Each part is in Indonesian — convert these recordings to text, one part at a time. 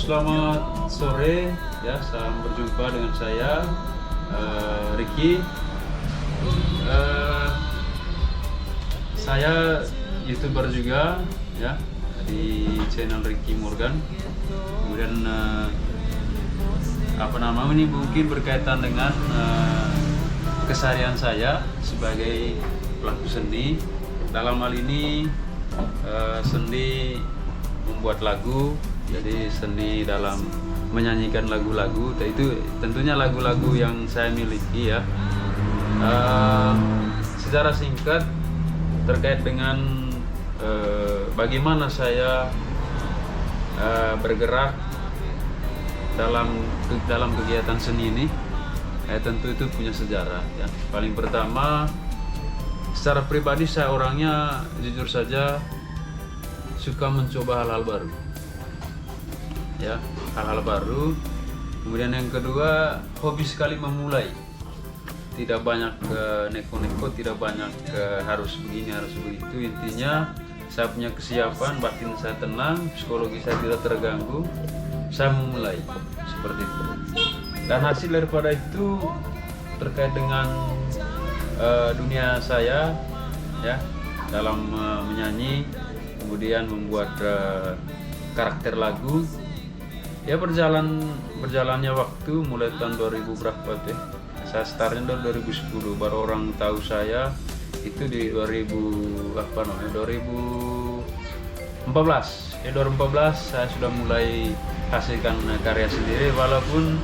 selamat sore ya, salam berjumpa dengan saya Ricky. Saya YouTuber juga ya di channel Ricky Morgan. Kemudian ini mungkin berkaitan dengan keseharian saya sebagai pelaku seni. Dalam hal ini seni membuat lagu, jadi seni dalam menyanyikan lagu-lagu, itu tentunya lagu-lagu yang saya miliki ya. Secara singkat terkait dengan bagaimana saya bergerak dalam kegiatan seni ini, tentu itu punya sejarah ya. Paling pertama, secara pribadi saya orangnya jujur saja suka mencoba hal-hal baru ya, hal-hal baru. Kemudian yang kedua, hobi sekali memulai, tidak banyak neko-neko, tidak banyak harus begini harus begitu. Intinya saya punya kesiapan, batin saya tenang, psikologi saya tidak terganggu, saya memulai seperti itu. Dan hasil daripada itu terkait dengan dunia saya ya, dalam menyanyi, kemudian membuat karakter lagu ya. Berjalannya waktu mulai tahun 2000 berapa tuh ya? Saya startnya dari 2010, baru orang tahu saya itu di 2014 ya. 2014 saya sudah mulai hasilkan karya sendiri, walaupun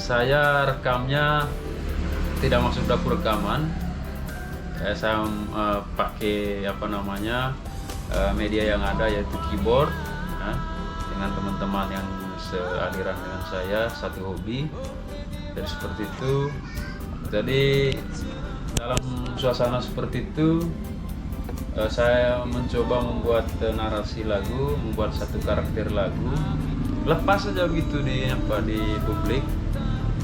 saya rekamnya tidak masuk dapur rekaman ya. Saya pakai media yang ada, yaitu keyboard ya, dengan teman-teman yang sealiran dengan saya, satu hobi. Dan seperti itu, jadi dalam suasana seperti itu saya mencoba membuat narasi lagu, membuat satu karakter lagu, lepas saja begitu di publik.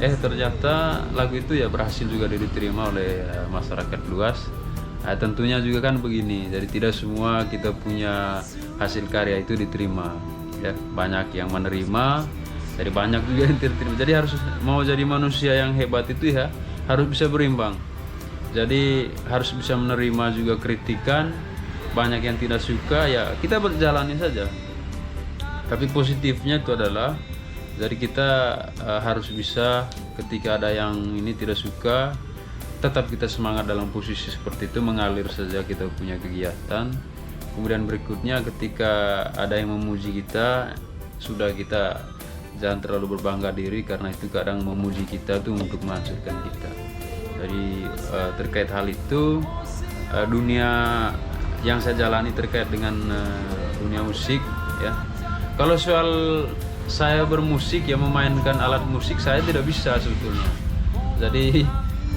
Ternyata lagu itu ya berhasil juga diterima oleh masyarakat luas. Tentunya juga kan begini, jadi tidak semua kita punya hasil karya itu diterima ya. Banyak yang menerima, jadi banyak juga yang tidak terima. Jadi harus mau jadi manusia yang hebat itu ya harus bisa berimbang. Jadi harus bisa menerima juga kritikan. Banyak yang tidak suka ya, kita berjalani saja. Tapi positifnya itu adalah, jadi kita harus bisa, ketika ada yang ini tidak suka, tetap kita semangat dalam posisi seperti itu, mengalir saja kita punya kegiatan. Kemudian berikutnya, ketika ada yang memuji kita, sudah, kita jangan terlalu berbangga diri, karena itu kadang memuji kita tuh untuk menghancurkan kita. Jadi terkait hal itu, dunia yang saya jalani terkait dengan dunia musik ya. Kalau soal saya bermusik ya, memainkan alat musik, saya tidak bisa sebetulnya. Jadi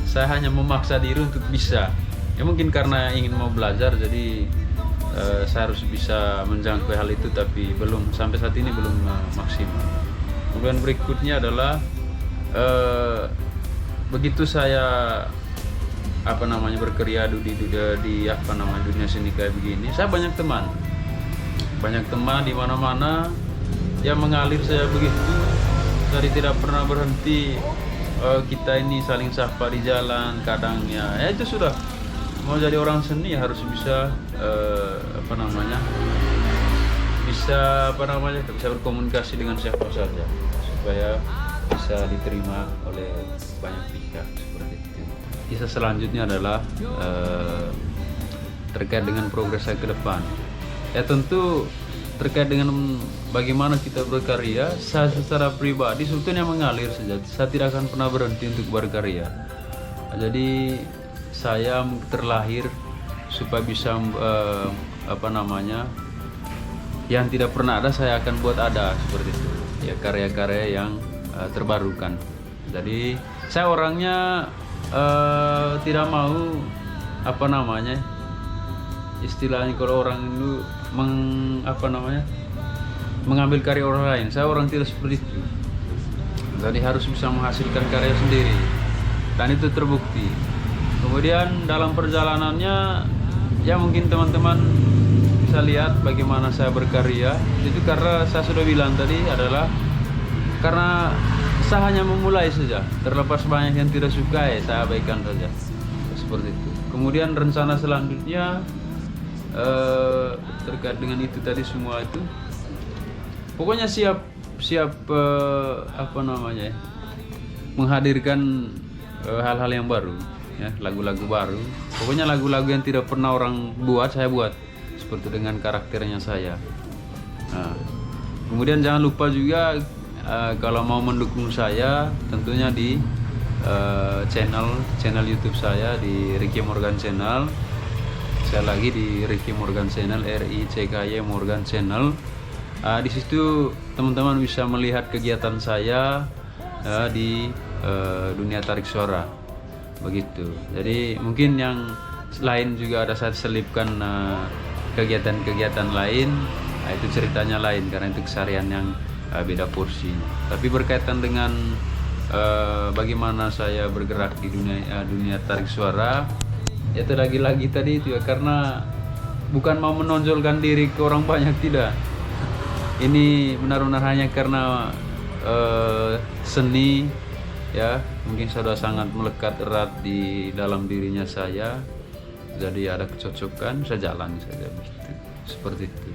saya hanya memaksa diri untuk bisa ya, mungkin karena ingin mau belajar, jadi saya harus bisa menjangkau hal itu, tapi belum, sampai saat ini belum maksimal. Kemudian berikutnya adalah begitu saya berkarya di dunia seni kayak begini, saya banyak teman di mana-mana yang mengalir saya begitu, dari tidak pernah berhenti. Kita ini saling sapa di jalan kadang ya, itu sudah. Mau jadi orang seni harus bisa bisa berkomunikasi dengan siapa saja supaya bisa diterima oleh banyak pihak, seperti itu. Kisah selanjutnya adalah terkait dengan progres saya ke depan. Ya tentu terkait dengan bagaimana kita berkarya, saya secara pribadi sebetulnya mengalir saja. Saya tidak akan pernah berhenti untuk berkarya. Jadi saya terlahir supaya bisa yang tidak pernah ada, saya akan buat ada, seperti itu ya, karya-karya yang terbarukan. Jadi saya orangnya tidak mau istilahnya, kalau orang itu mengambil karya orang lain. Saya orang tidak seperti itu. Jadi harus bisa menghasilkan karya sendiri, dan itu terbukti. Kemudian dalam perjalanannya ya, mungkin teman-teman bisa lihat bagaimana saya berkarya itu karena saya sudah bilang tadi adalah karena saya hanya memulai saja, terlepas banyak yang tidak suka ya saya abaikan saja, seperti itu. Kemudian rencana selanjutnya terkait dengan itu tadi semua itu, pokoknya siap apa namanya ya, menghadirkan hal-hal yang baru, ya, lagu-lagu baru. Pokoknya lagu-lagu yang tidak pernah orang buat saya buat, seperti dengan karakternya saya. Nah, kemudian jangan lupa juga kalau mau mendukung saya tentunya di channel YouTube saya di Ricky Morgan Channel. Saya lagi di Ricky Morgan Channel, RICKY Morgan Channel. Di situ teman-teman bisa melihat kegiatan saya di dunia tarik suara, begitu. Jadi mungkin yang lain juga ada saya selipkan kegiatan-kegiatan lain. Itu ceritanya lain karena itu keseharian yang beda porsi. Tapi berkaitan dengan bagaimana saya bergerak di dunia tarik suara, itu lagi-lagi tadi itu ya, karena bukan mau menonjolkan diri ke orang banyak, tidak. Ini benar-benar hanya karena seni, ya, mungkin sudah sangat melekat erat di dalam dirinya saya, jadi ada kecocokan, saya jalan saja begitu, seperti itu.